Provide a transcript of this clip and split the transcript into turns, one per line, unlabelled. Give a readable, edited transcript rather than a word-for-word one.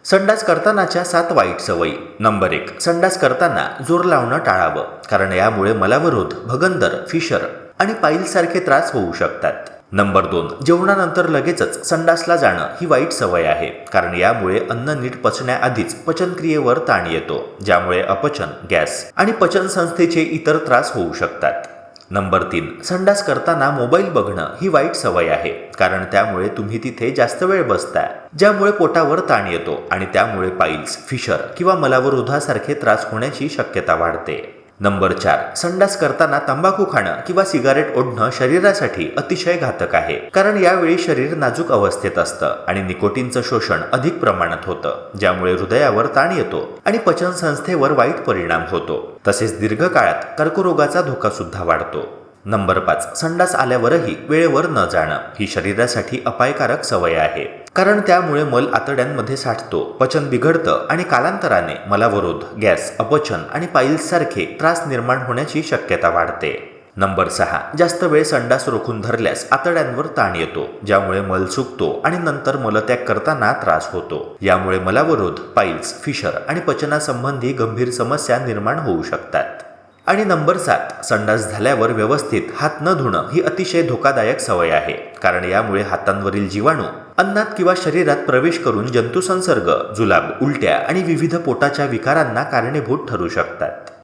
संडास करतानाच्या 7 वाईट सवयी. नंबर 1. संडास करताना जोर लावणं टाळावं, कारण यामुळे मलावरोध, भगंदर, फिशर आणि पाईल्ससारखे त्रास होऊ शकतात. नंबर 2. जेवणानंतर लगेचच संडासला जाणं ही वाईट सवय आहे, कारण यामुळे अन्न नीट पचण्याआधीच पचनक्रियेवर ताण येतो, ज्यामुळे अपचन, गॅस आणि पचनसंस्थेचे इतर त्रास होऊ शकतात. नंबर 3. संडास करताना मोबाईल बघणं ही वाईट सवय आहे, कारण त्यामुळे तुम्ही तिथे जास्त वेळ बसता, ज्यामुळे पोटावर ताण येतो आणि त्यामुळे पाईल्स, फिशर किंवा मलावरोधासारखे त्रास होण्याची शक्यता वाढते. नंबर 4. संडास करताना तंबाखू खाणं किंवा सिगारेट ओढणं शरीरासाठी अतिशय घातक आहे, कारण यावेळी शरीर नाजूक अवस्थेत असतं आणि निकोटीनचं शोषण अधिक प्रमाणात होतं, ज्यामुळे हृदयावर ताण येतो आणि पचनसंस्थेवर वाईट परिणाम होतो. तसेच दीर्घकाळात कर्करोगाचा धोका सुद्धा वाढतो. नंबर 5. संडास आल्यावरही वेळेवर न जाणं ही शरीरासाठी अपायकारक सवय आहे, कारण त्यामुळे मल आतड्यांमध्ये साठतो, पचन बिघडतं आणि कालांतराने मलावरोध, गॅस, अपचन आणि पाईल्ससारखे त्रास निर्माण होण्याची शक्यता वाढते. नंबर 6. जास्त वेळ संडास रोखून धरल्यास आतड्यांवर ताण येतो, ज्यामुळे मल सुकतो आणि नंतर मलत्याग करताना त्रास होतो. यामुळे मलावरोध, पाईल्स, फिशर आणि पचनासंबंधी गंभीर समस्या निर्माण होऊ शकतात. आणि नंबर 7. संडास झाल्यावर व्यवस्थित हात न धुणं ही अतिशय धोकादायक सवय आहे, कारण यामुळे हातांवरील जीवाणू अन्नात किंवा शरीरात प्रवेश करून जंतुसंसर्ग, जुलाब, उलट्या आणि विविध पोटाच्या विकारांना कारणीभूत ठरू शकतात.